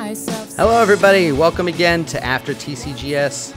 myself. Hello, everybody. Welcome again to After TCGS,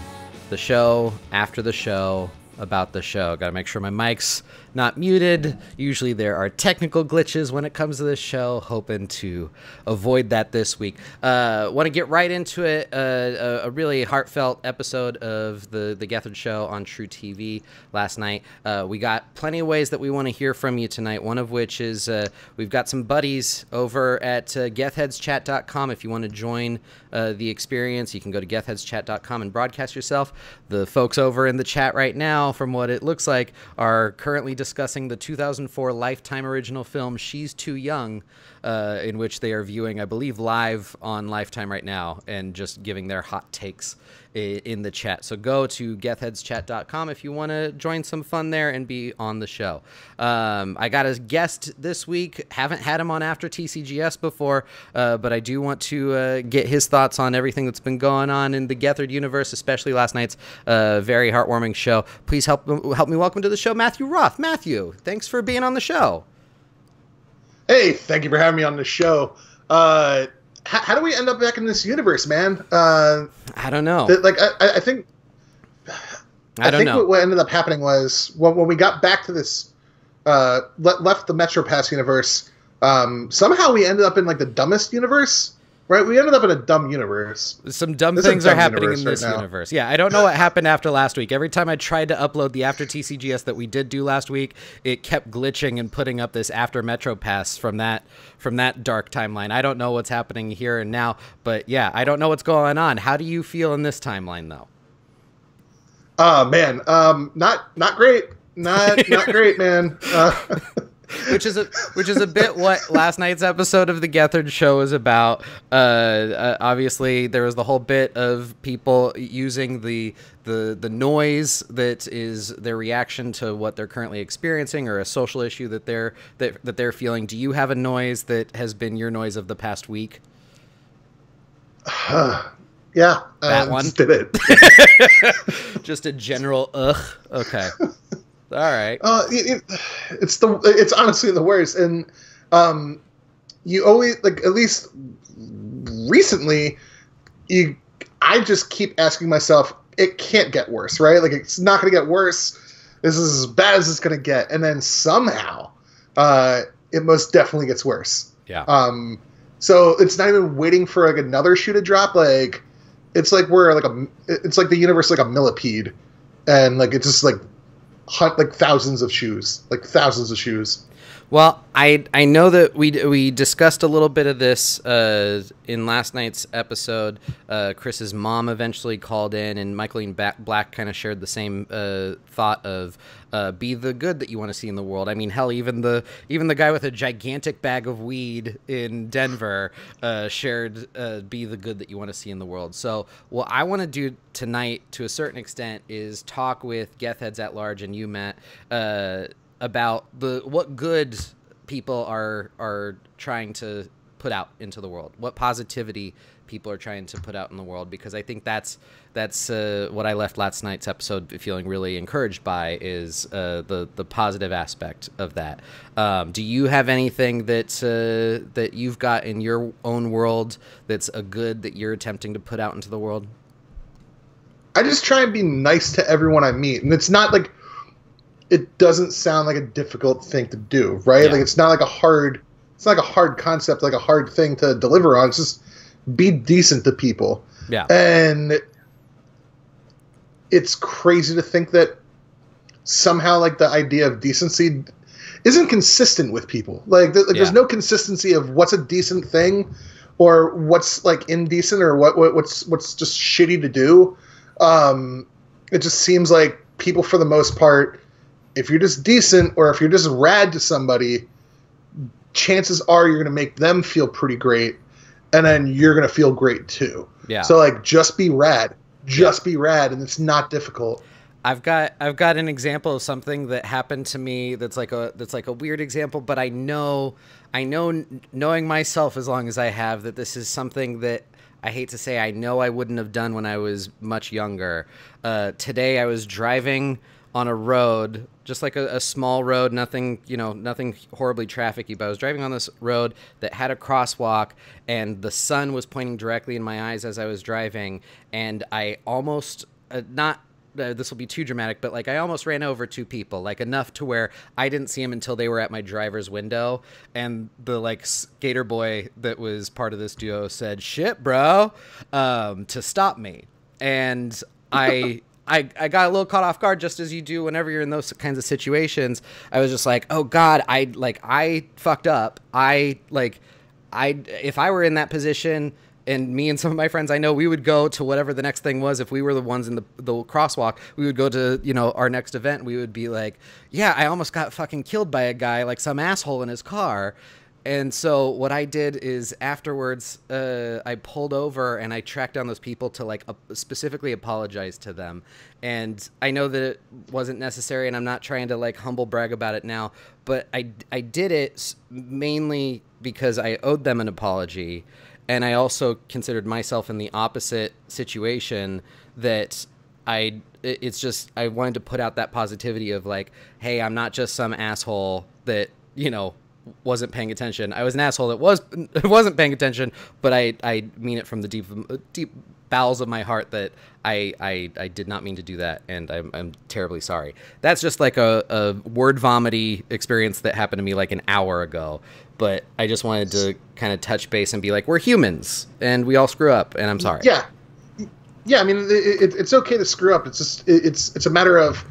the show after the show about the show. Got to make sure my mic's not muted. Usually there are technical glitches when it comes to this show. Hoping to avoid that this week. Want to get right into it. A really heartfelt episode of the Gethheads show on True TV last night. We got plenty of ways that we want to hear from you tonight. One of which is we've got some buddies over at gethheadschat.com. If you want to join the experience, you can go to gethheadschat.com and broadcast yourself. The folks over in the chat right now, from what it looks like, are currently discussing the 2004 Lifetime original film She's Too Young, in which they are viewing, I believe, live on Lifetime right now and just giving their hot takes in the chat. So go to gethheadschat.com if you want to join some fun there and be on the show. I got a guest this week. Haven't had him on After TCGS before, but I do want to get his thoughts on everything that's been going on in the Gethard universe, especially last night's very heartwarming show. Please help me welcome to the show Matthew Roth. Matthew, thanks for being on the show. Hey, thank you for having me on the show. How do we end up back in this universe, man? I don't know. I think what ended up happening was when we got back to this, left the Metro Pass universe. Somehow we ended up in like the dumbest universe, right? We ended up in a dumb universe. Some dumb things are happening in this universe. Yeah, I don't know what happened after last week. Every time I tried to upload the After TCGS that we did do last week, it kept glitching and putting up this After Metro Pass from that dark timeline. I don't know what's happening here and now, but yeah, I don't know what's going on. How do you feel in this timeline, though? Man, not great. Not great, man. Which is a bit what last night's episode of the Gethard show is about. Obviously, there was the whole bit of people using the noise that is their reaction to what they're currently experiencing or a social issue that they're feeling. Do you have a noise that has been your noise of the past week? Yeah, that one. Just did it. Just a general ugh. Okay. All right. It's honestly the worst, and you always at least recently, I just keep asking myself, it can't get worse, right? Like it's not going to get worse. This is as bad as it's going to get, and then somehow, it most definitely gets worse. Yeah. So it's not even waiting for like another shoe to drop. Like it's like it's like the universe like a millipede, and like it's just like thousands of shoes. Well, I know that we discussed a little bit of this in last night's episode. Chris's mom eventually called in, and Michaeline Black kind of shared the same thought of be the good that you want to see in the world. I mean, hell, even the guy with a gigantic bag of weed in Denver shared be the good that you want to see in the world. So what I want to do tonight, to a certain extent, is talk with Gethheads at large and you, Matt, about what good people are trying to put out into the world, what positivity people are trying to put out in the world, because I think that's what I left last night's episode feeling really encouraged by, is the positive aspect of that. Do you have anything that you've got in your own world that's a good that you're attempting to put out into the world? I just try and be nice to everyone I meet, and it's not like, it doesn't sound like a difficult thing to do, right? Yeah. Like it's not like a hard concept, like a hard thing to deliver on. It's just be decent to people. Yeah. And it's crazy to think that somehow like the idea of decency isn't consistent with people. There's no consistency of what's a decent thing or what's like indecent or what's just shitty to do. It just seems like people, for the most part, if you're just decent or if you're just rad to somebody, chances are you're going to make them feel pretty great, and then you're going to feel great too. Yeah. So like, just be rad. Be rad, and it's not difficult. I've got an example of something that happened to me that's like a weird example, but I know knowing myself as long as I have, that this is something that I hate to say I know I wouldn't have done when I was much younger. Today I was driving on a road, just like a small road, nothing horribly trafficy, but I was driving on this road that had a crosswalk, and the sun was pointing directly in my eyes as I was driving, and I almost, this will be too dramatic, but like I almost ran over two people, like enough to where I didn't see them until they were at my driver's window, and the like skater boy that was part of this duo said, "Shit, bro," to stop me. And I got a little caught off guard, just as you do whenever you're in those kinds of situations. I was just like, oh God, I fucked up. If I were in that position, and me and some of my friends I know, we would go to whatever the next thing was. If we were the ones in the crosswalk, we would go to, our next event, and we would be like, yeah, I almost got fucking killed by a guy, like some asshole in his car. And so what I did is afterwards, I pulled over and I tracked down those people to like specifically apologize to them. And I know that it wasn't necessary, and I'm not trying to like humble brag about it now, but I did it mainly because I owed them an apology. And I also considered myself in the opposite situation, that I wanted to put out that positivity of like, hey, I'm not just some asshole that, wasn't paying attention. I was an asshole that wasn't paying attention, but I mean it from the deep bowels of my heart that I did not mean to do that, and I'm terribly sorry. That's just like a word vomity experience that happened to me like an hour ago, but I just wanted to kind of touch base and be like, we're humans and we all screw up, and I'm sorry. Yeah. I mean, it's okay to screw up. It's just it's a matter of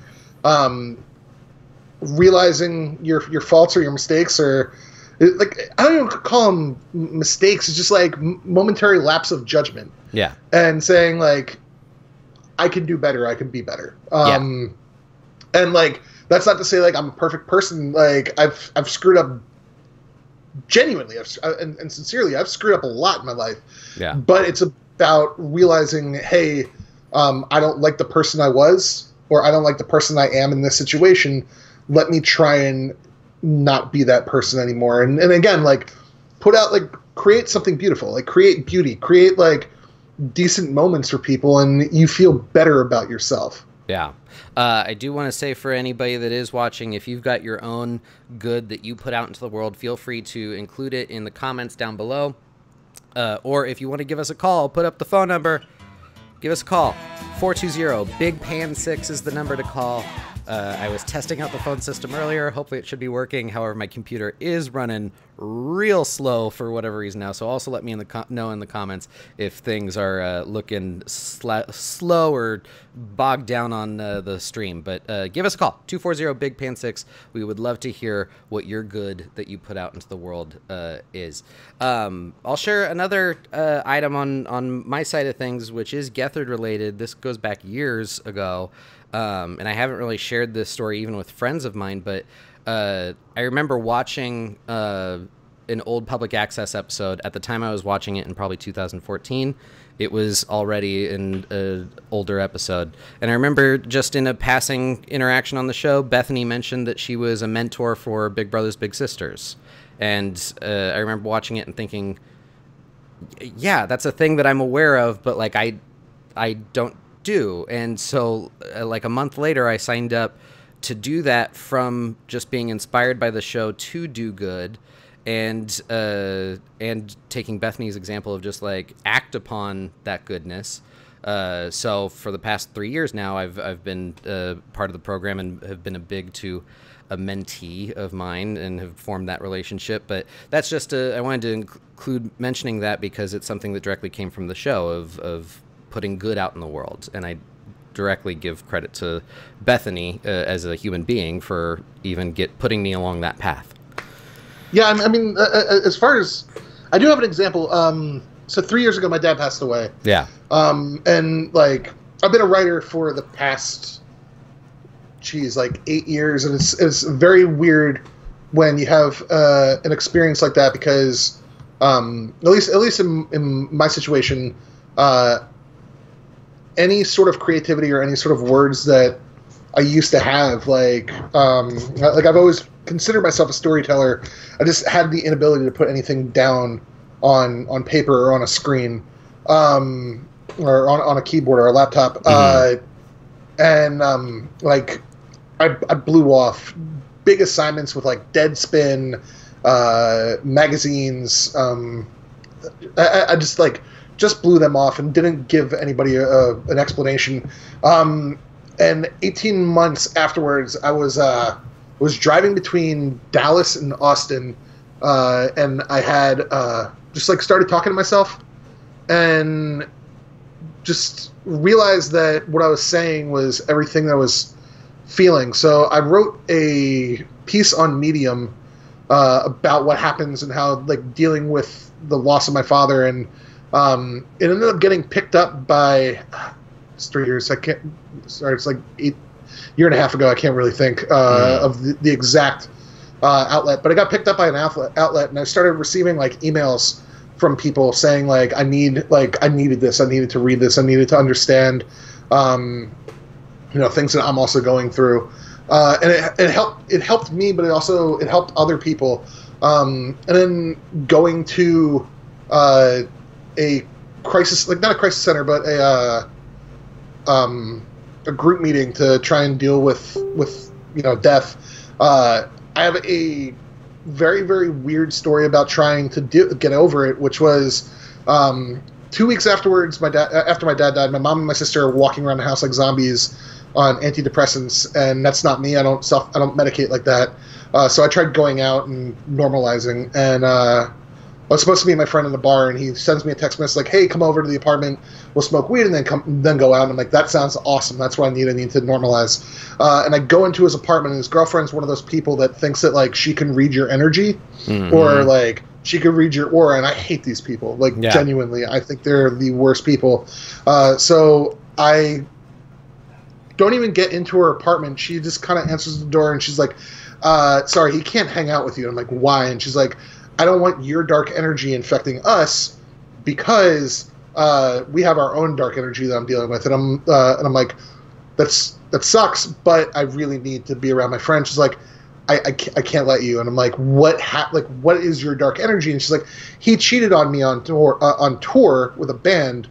realizing your faults or your mistakes, or like, I don't even call them mistakes. It's just like momentary lapse of judgment. Yeah. And saying like, I can do better. I can be better. And like, that's not to say like I'm a perfect person. Like I've screwed up genuinely and sincerely. I've screwed up a lot in my life. Yeah. But it's about realizing, hey, I don't like the person I was, or I don't like the person I am in this situation. Let me try and not be that person anymore. And again, like, put out, like, create something beautiful, like create beauty, create like decent moments for people, and you feel better about yourself. Yeah. I do want to say, for anybody that is watching, if you've got your own good that you put out into the world, feel free to include it in the comments down below. Or if you want to give us a call, put up the phone number. Give us a call. 420-BIG-PAN-6 is the number to call. I was testing out the phone system earlier. Hopefully it should be working. However, my computer is running real slow for whatever reason now. So also let me know in the comments if things are looking slow or bogged down on the stream. But give us a call. 240-BIG-PAN-6. We would love to hear what your good that you put out into the world is. I'll share another item on my side of things, which is Gethard related. This goes back years ago. And I haven't really shared this story even with friends of mine, but I remember watching an old public access episode. At the time I was watching it in probably 2014. It was already an older episode. And I remember just in a passing interaction on the show, Bethany mentioned that she was a mentor for Big Brothers Big Sisters. And I remember watching it and thinking, yeah, that's a thing that I'm aware of, but like I don't do. And so like a month later I signed up to do that, from just being inspired by the show to do good, and taking Bethany's example of just like act upon that goodness. So for the past 3 years now, I've been part of the program and have been a mentee of mine and have formed that relationship. But that's just I wanted to include mentioning that because it's something that directly came from the show of putting good out in the world. And I directly give credit to Bethany as a human being for even putting me along that path. Yeah, I mean, as far as I do have an example. So 3 years ago, my dad passed away. Yeah. And like I've been a writer for the past, like 8 years, and it's very weird when you have an experience like that, because at least in my situation, any sort of creativity or any sort of words that I used to have, like I've always considered myself a storyteller. I just had the inability to put anything down on paper or on a screen, or on a keyboard or a laptop. Mm-hmm. Like I blew off big assignments with like Deadspin, magazines. I just blew them off and didn't give anybody an explanation. And 18 months afterwards, I was driving between Dallas and Austin, and I had just like started talking to myself, and just realized that what I was saying was everything that I was feeling. So I wrote a piece on Medium about what happens and how like dealing with the loss of my father, and it ended up getting picked up by it's 3 years. It's like 8 year and a half ago. I can't really think of the exact outlet, but it got picked up by an outlet, and I started receiving like emails from people saying like I needed this, I needed to read this, I needed to understand things that I'm also going through, and it helped me, but it helped other people, and then going to a crisis, like not a crisis center, but a group meeting to try and deal with death. I have a very, very weird story about trying to get over it, which was 2 weeks afterwards. After my dad died, my mom and my sister are walking around the house like zombies on antidepressants, and that's not me. I don't medicate like that. So I tried going out and normalizing, and I was supposed to meet my friend in the bar, and he sends me a text message like, "Hey, come over to the apartment. We'll smoke weed and then go out." And I'm like, "That sounds awesome. That's what I need. I need to normalize." And I go into his apartment, and his girlfriend's one of those people that thinks that like she can read your energy, or like she can read your aura. And I hate these people. Like genuinely, I think they're the worst people. So I don't even get into her apartment. She just kind of answers the door, and she's like, "Sorry, he can't hang out with you." I'm like, "Why?" And she's like, "I don't want your dark energy infecting us because we have our own dark energy that I'm dealing with." And I'm like, that sucks, but I really need to be around my friend. She's like, I can't let you. And I'm like, what is your dark energy? And she's like, he cheated on me on tour with a band,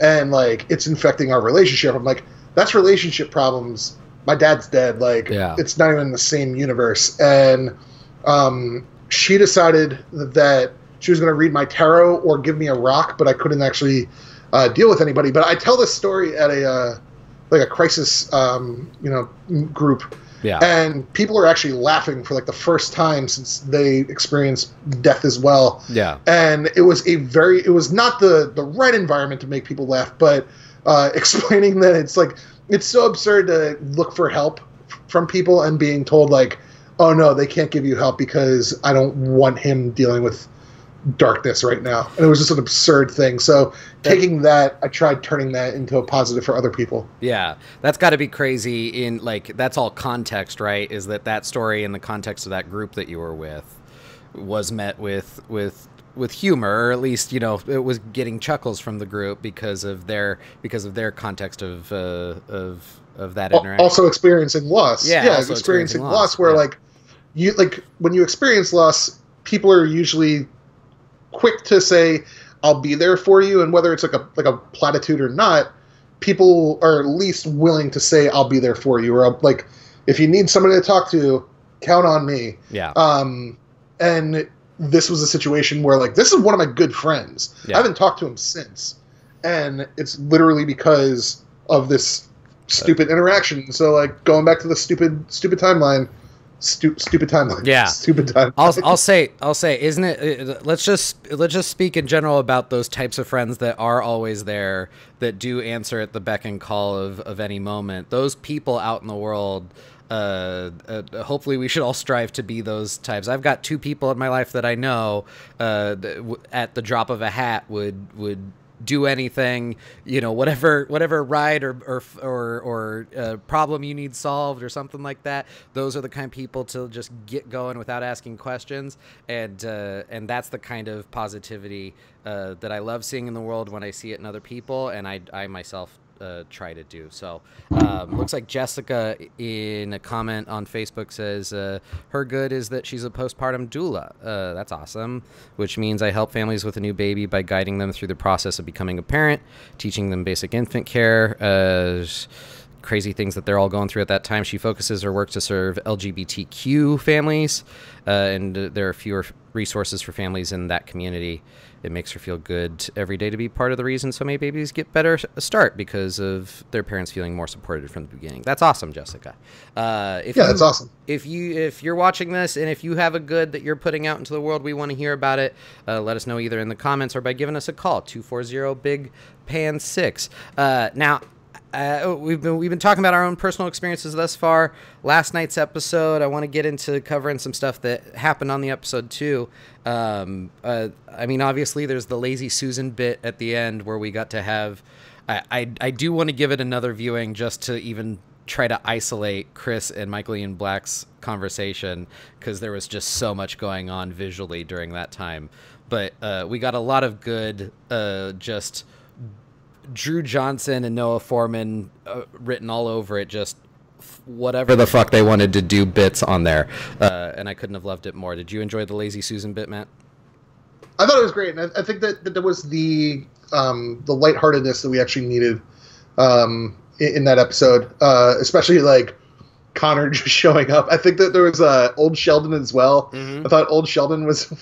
and like it's infecting our relationship. I'm like, that's relationship problems. My dad's dead. Like it's not even in the same universe. And she decided that she was going to read my tarot or give me a rock, but I couldn't actually deal with anybody. But I tell this story at a crisis, group, and people are actually laughing for like the first time since they experienced death as well. Yeah, and it was not the right environment to make people laugh, but explaining that it's so absurd to look for help from people and being told like, "Oh no, they can't give you help because I don't want him dealing with darkness right now." And it was just an absurd thing. So taking that, I tried turning that into a positive for other people. Yeah, that's got to be crazy. In like, that's all context, right? Is that story in the context of that group that you were with was met with humor, or at least it was getting chuckles from the group because of their context of that interaction. Also experiencing loss. Yeah, experiencing loss where like when you experience loss, people are usually quick to say, "I'll be there for you," and whether it's like a platitude or not, people are at least willing to say, "I'll be there for you," or like, "If you need somebody to talk to, count on me." Yeah. And this was a situation where like this is one of my good friends. Yeah. I haven't talked to him since, and it's literally because of this stupid interaction. So like going back to the stupid timeline. Stupid timeline. Yeah. Stupid timeline. I'll say, isn't it? Let's just speak in general about those types of friends that are always there, that do answer at the beck and call of any moment. Those people out in the world. Hopefully we should all strive to be those types. I've got 2 people in my life that I know at the drop of a hat would do anything, whatever ride or problem you need solved or something like that. Those are the kind of people to just get going without asking questions, and that's the kind of positivity that I love seeing in the world when I see it in other people, and I myself try to do. So looks like Jessica in a comment on Facebook says her good is that she's a postpartum doula. That's awesome, which means I help families with a new baby by guiding them through the process of becoming a parent, teaching them basic infant care, crazy things that they're all going through at that time. She focuses her work to serve LGBTQ families, and there are fewer resources for families in that community. It makes her feel good every day to be part of the reason so many babies get better start because of their parents feeling more supported from the beginning. That's awesome, Jessica. That's awesome. If you're watching this and if you have a good that you're putting out into the world, we want to hear about it. Let us know either in the comments or by giving us a call, 240-BIG-PAN-6. Now, we've been talking about our own personal experiences thus far. Last night's episode, I want to get into covering some stuff that happened on the episode too. I mean, obviously, there's the Lazy Susan bit at the end where we got to have. I do want to give it another viewing just to even try to isolate Chris and Michael Ian Black's conversation because there was just so much going on visually during that time. But we got a lot of good just Drew Johnson and Noah Foreman written all over it, just whatever the fuck they wanted to do bits on there. And I couldn't have loved it more. Did you enjoy the Lazy Susan bit, Matt? I thought it was great. And I think that there was the lightheartedness that we actually needed in that episode, especially like Connor just showing up. I think that there was Old Sheldon as well. Mm-hmm. I thought Old Sheldon was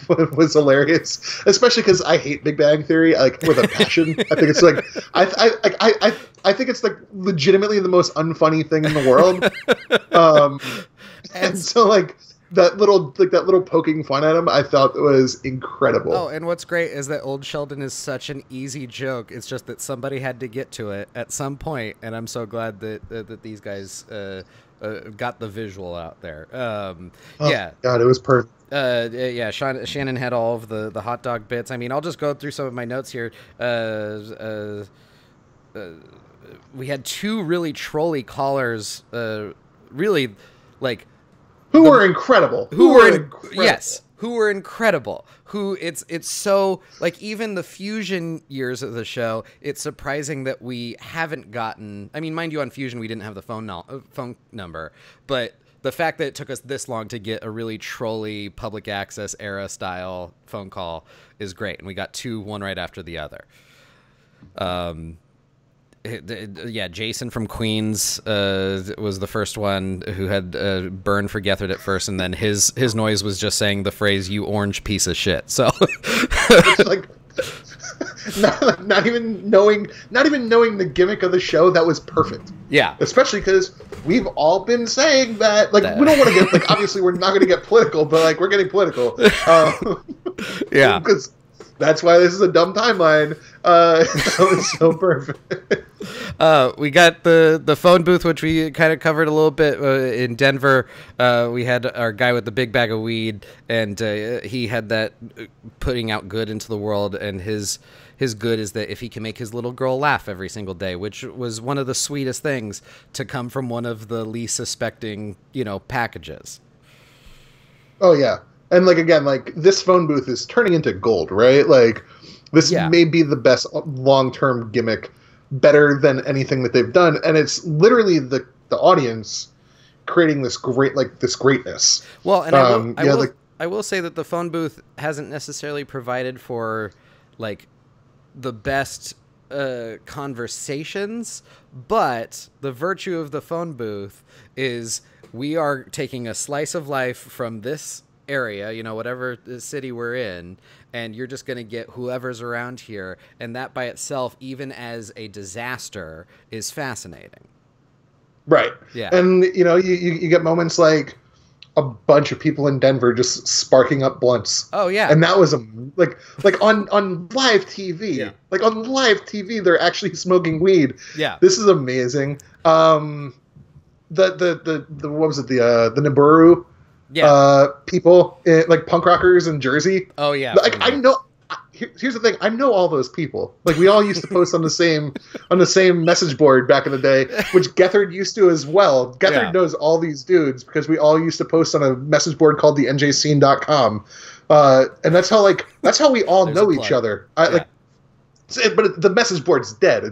hilarious, especially because I hate Big Bang Theory like with a passion. I think it's like I think it's like legitimately the most unfunny thing in the world. And so like that little poking fun at him, I thought was incredible. Oh, and what's great is that Old Sheldon is such an easy joke. It's just that somebody had to get to it at some point, and I'm so glad that these guys got the visual out there. Yeah. God, it was perfect. Yeah, Shannon had all of the hot dog bits. I mean, I'll just go through some of my notes here. We had two really trolly callers, really, like... Who were incredible. Yes, who were incredible. Who it's so like even the Fusion years of the show, it's surprising that we haven't gotten. I mean, mind you, on Fusion we didn't have the phone number, but the fact that it took us this long to get a really trolly public access era style phone call is great, and we got two, one right after the other. Yeah, Jason from Queens was the first one who had burned for Gethard at first, and then his noise was just saying the phrase "you orange piece of shit." So, like, not even knowing the gimmick of the show, that was perfect. Yeah, especially because we've all been saying that. Like, we don't want to get like obviously we're not going to get political, but like we're getting political. Yeah, because that's why this is a dumb timeline. That was so perfect. We got the phone booth, which we kind of covered a little bit in Denver. We had our guy with the big bag of weed, and he had that putting out good into the world, and his good is that if he can make his little girl laugh every single day, which was one of the sweetest things to come from one of the least suspecting, packages. Oh, yeah. And, like, again, like, this phone booth is turning into gold, right? Like, this may be the best long-term gimmick, better than anything that they've done. And it's literally the audience creating this greatness. Well, and I will say that the phone booth hasn't necessarily provided for, like, the best conversations, but the virtue of the phone booth is we are taking a slice of life from this area, whatever city we're in, and you're just going to get whoever's around here, and that by itself, even as a disaster, is fascinating. Right. Yeah. And you get moments like a bunch of people in Denver just sparking up blunts. Oh yeah. And that was like on live TV. Yeah. Like on live TV, they're actually smoking weed. Yeah. This is amazing. The what was it? The Nibiru. Yeah. People like punk rockers in Jersey. Oh yeah. Like I know. Here's the thing. I know all those people. Like we all used to post on the same message board back in the day, which Gethard used to as well. Gethard knows all these dudes because we all used to post on a message board called the njscene.com. And that's how we all know each other. But the message board's dead.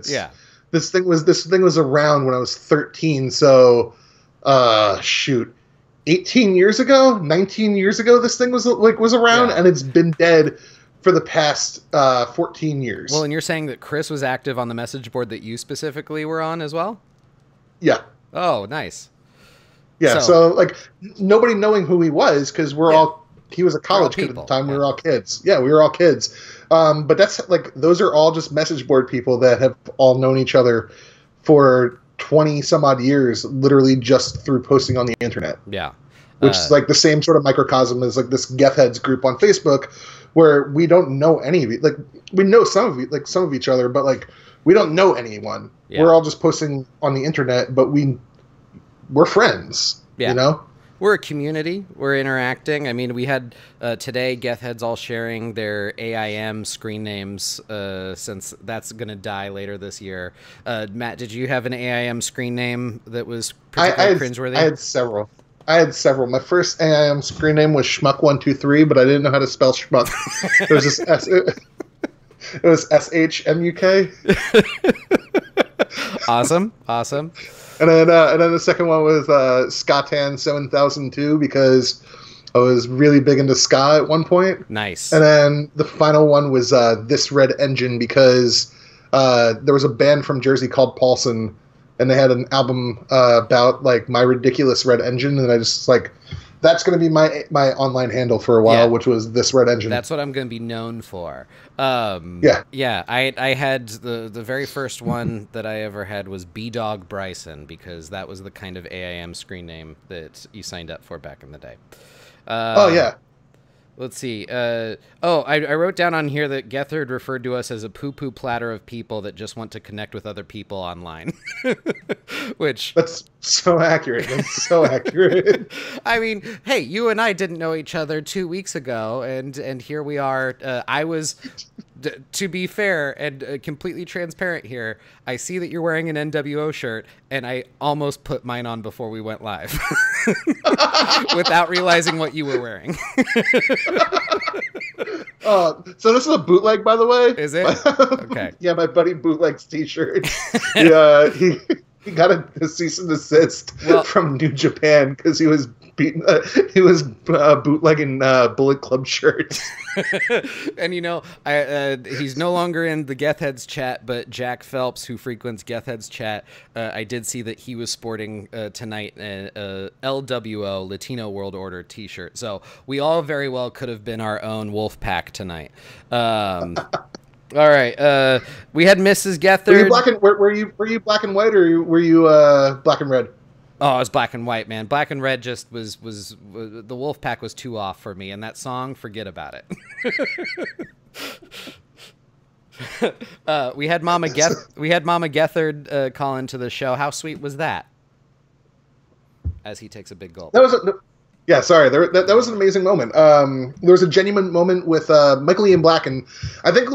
This thing was around when I was 13. So, 18 years ago, 19 years ago, this thing was around, and it's been dead for the past 14 years. Well, and you're saying that Chris was active on the message board that you specifically were on as well? Yeah. Oh, nice. Yeah. So like nobody knowing who he was because he was a college kid at the time. We were all kids. Yeah, we were all kids. But that's like those are all just message board people that have all known each other for 20 some odd years, literally just through posting on the internet. Yeah. Which is like the same sort of microcosm as like this Gethheads group on Facebook, where we don't know any of it. Like we know some of each other, but like we don't know anyone. Yeah. We're all just posting on the internet, but we're friends. Yeah. You know? We're a community. We're interacting. I mean, we had today Gethheads all sharing their AIM screen names since that's going to die later this year. Matt, did you have an AIM screen name that was particularly cringeworthy? I had several. My first AIM screen name was Schmuck123, but I didn't know how to spell Schmuck. It was just it was SHMUK. Awesome. And then the second one was Skatan 7002 because I was really big into ska at one point. Nice. And then the final one was This Red Engine because there was a band from Jersey called Paulson, and they had an album about like My Ridiculous Red Engine, and I just like that's going to be my online handle for a while, which was This Red Engine. That's what I'm going to be known for. Yeah. I had the very first one that I ever had was B-Dog Bryson because that was the kind of AIM screen name that you signed up for back in the day. Oh yeah. Let's see. I wrote down on here that Gethard referred to us as a poo-poo platter of people that just want to connect with other people online. Which... That's so accurate. That's so accurate. I mean, hey, you and I didn't know each other 2 weeks ago, and here we are. I was... to be fair and completely transparent here, I see that you're wearing an NWO shirt, and I almost put mine on before we went live without realizing what you were wearing. So this is a bootleg, by the way. Is it? Okay. Yeah, my buddy bootlegs t-shirt. He got a cease and desist from New Japan because he was bootlegging Bullet Club shirts. And he's no longer in the Gethheads chat, but Jack Phelps, who frequents Gethheads chat, I did see that he was sporting tonight a LWO Latino World Order t-shirt. So we all very well could have been our own wolf pack tonight. All right. We had Mrs. Gethard. Were you black and white or were you black and red? Oh, it was black and white, man. Black and red just was the wolf pack was too off for me, and that song, forget about it. We had Mama Gethard call into the show. How sweet was that? As he takes a big gulp. That was an amazing moment. There was a genuine moment with Michael Ian Black, and I think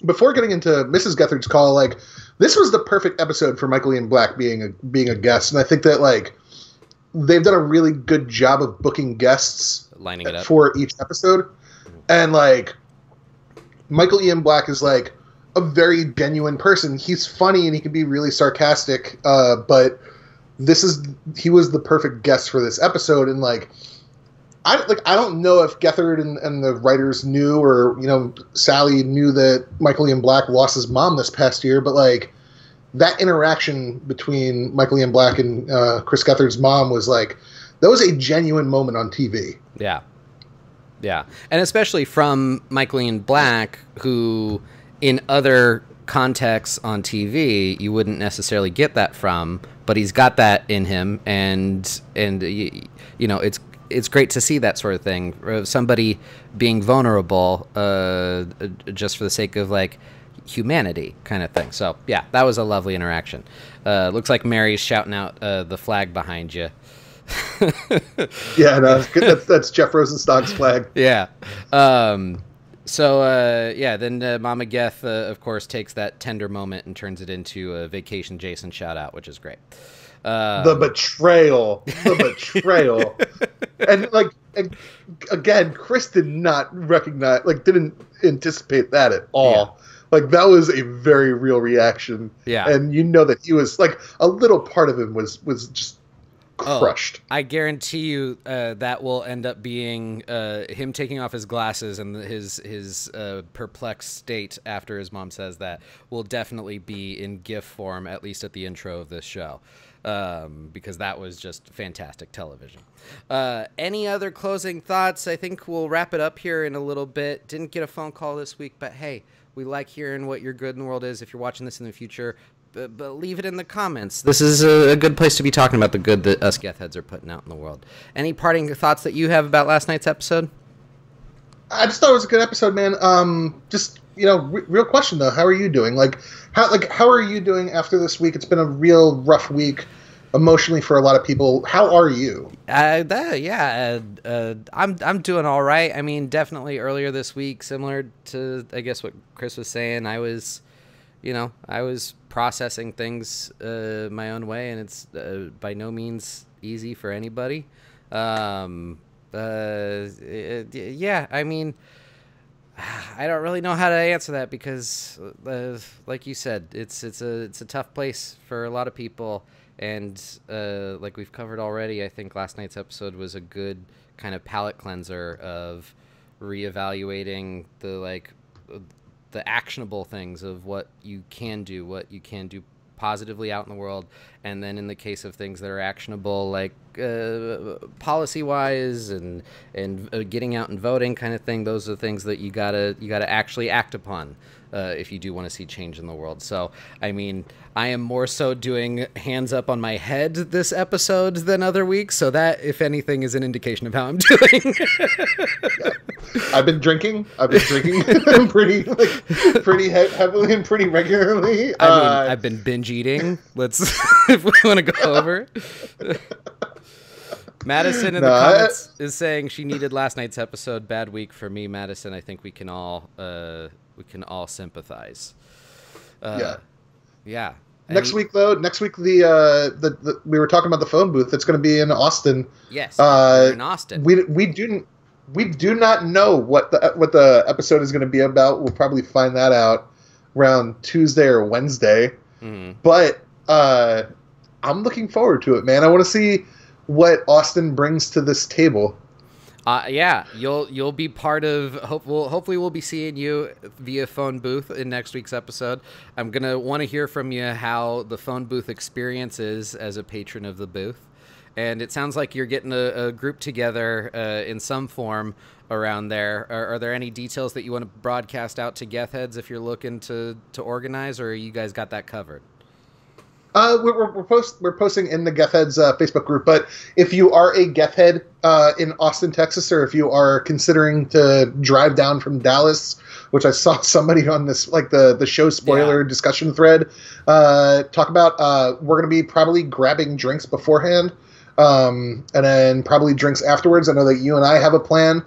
before getting into Mrs. Gethard's call, like this was the perfect episode for Michael Ian Black being a guest, and I think that like they've done a really good job of booking guests, lining it up for each episode, and like Michael Ian Black is like a very genuine person. He's funny and he can be really sarcastic, but he was the perfect guest for this episode, and like I don't know if Gethard and the writers knew, or Sally knew that Michael Ian Black lost his mom this past year, but like that interaction between Michael Ian Black and Chris Gethard's mom was like that was a genuine moment on TV. Yeah, and especially from Michael Ian Black, who in other contexts on TV you wouldn't necessarily get that from, but he's got that in him, and it's great to see that sort of thing, somebody being vulnerable just for the sake of like humanity kind of thing. So yeah, that was a lovely interaction. Looks like Mary's shouting out the flag behind you. Yeah, no, that's Jeff Rosenstock's flag. Yeah. Then Mama Geth, of course, takes that tender moment and turns it into a Vacation Jason shout out, which is great. The betrayal. And like again, Chris did not didn't anticipate that at all. Yeah. Like that was a very real reaction. Yeah. And that he was like a little part of him was just crushed. I guarantee you that will end up being him taking off his glasses, and his perplexed state after his mom says that will definitely be in GIF form, at least at the intro of this show, because that was just fantastic television. Any other closing thoughts? I think we'll wrap it up here in a little bit. Didn't get a phone call this week, but hey, we like hearing what your good in the world is. If you're watching this in the future, but leave it in the comments. This is a good place to be talking about the good that us Gethheads are putting out in the world. Any parting thoughts that you have about last night's episode? I just thought it was a good episode, man. Just, real question though. How are you doing? How are you doing after this week? It's been a real rough week emotionally for a lot of people. How are you? I'm doing all right. I mean, definitely earlier this week, similar to, I guess, what Chris was saying, I was processing things my own way, and it's by no means easy for anybody. Yeah, I mean, I don't really know how to answer that because, like you said, it's a tough place for a lot of people, and like we've covered already, I think last night's episode was a good kind of palate cleanser of reevaluating the actionable things of what you can do positively out in the world, and then in the case of things that are actionable, like policy-wise and getting out and voting kind of thing, those are things that you gotta actually act upon if you do want to see change in the world. So, I mean, I am more so doing hands up on my head this episode than other weeks, so that, if anything, is an indication of how I'm doing. I've been drinking pretty heavily and pretty regularly. I mean, I've been binge eating. Let's, if we want to go over. Madison in the comments is saying she needed last night's episode. Bad week for me, Madison. I think we can all sympathize. Yeah. Next week, the we were talking about the phone booth. It's going to be in Austin. Yes, in Austin. We do not know what the episode is going to be about. We'll probably find that out around Tuesday or Wednesday. Mm-hmm. But I'm looking forward to it, man. I want to see what Austin brings to this table. Yeah, you'll be part of. Hopefully, we'll be seeing you via phone booth in next week's episode. I'm gonna want to hear from you how the phone booth experience is as a patron of the booth, and it sounds like you're getting a group together in some form around there. Are there any details that you want to broadcast out to Gethheads if you're looking to organize, or you guys got that covered? We're posting in the Gethheads Facebook group, but if you are a Gethhead in Austin, Texas, or if you are considering to drive down from Dallas, which I saw somebody on this, like the show spoiler discussion thread, talk about, we're going to be probably grabbing drinks beforehand, and then probably drinks afterwards. I know that you and I have a plan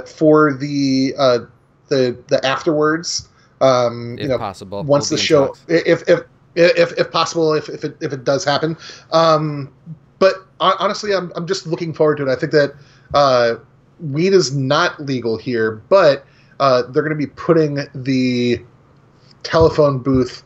for the afterwards. If possible, once the show, if possible, if it does happen. But honestly, I'm just looking forward to it. I think that weed is not legal here, but they're going to be putting the telephone booth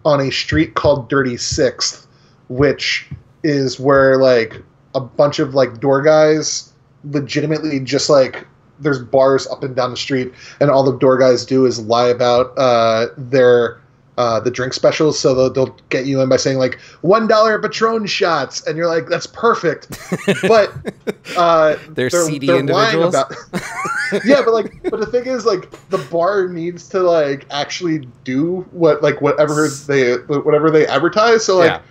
on a street called Dirty Sixth, which is where like a bunch of like door guys legitimately just like there's bars up and down the street, and all the door guys do is lie about the drink specials, so they'll get you in by saying like $1 Patron shots, and you're like, that's perfect. But they're seedy individuals. But the thing is, like, the bar needs to like actually do whatever they advertise. So like,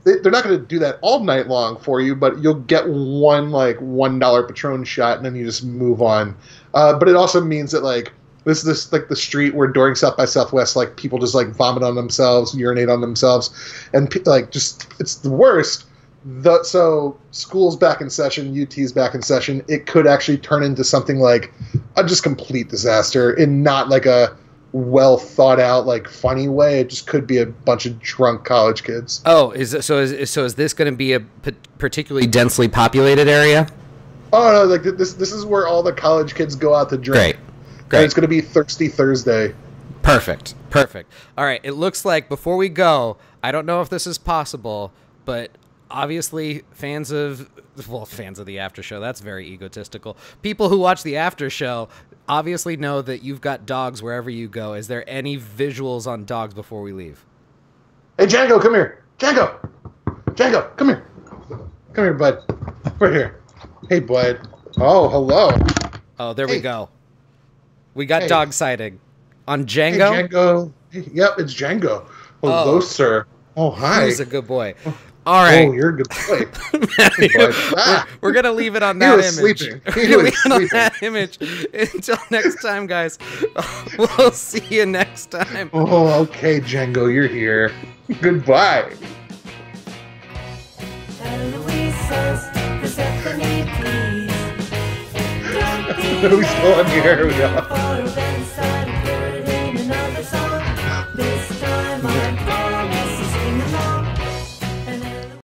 they're not going to do that all night long for you, but you'll get one like $1 Patron shot, and then you just move on. But it also means that like, this is like the street where during South by Southwest, like people just like vomit on themselves, urinate on themselves, and like just it's the worst. So school's back in session, UT's back in session. It could actually turn into something like a just complete disaster in not like a well thought out like funny way. It just could be a bunch of drunk college kids. Oh, is this going to be a particularly densely populated area? Oh no, like this is where all the college kids go out to drink. Great. And it's going to be Thirsty Thursday. Perfect. All right, it looks like before we go, I don't know if this is possible, but obviously fans of the after show. That's very egotistical. People who watch the after show obviously know that you've got dogs wherever you go. Is there any visuals on dogs before we leave? Hey, Django, come here. Django, come here. Come here, bud. Right here. Hey, bud. Oh, hello. Oh, there we go. We got dog sighting on Django. Hey, Django. Yep, it's Django. Hello, sir. Oh, hi. He's a good boy. All right. Oh, you're a good boy. We're going to leave it on that image. Sleeping. We're going to leave it on that image. Until next time, guys. We'll see you next time. Oh, okay, Django, you're here. Goodbye. Eloise says, Persephone, please. Are we still on here? We are.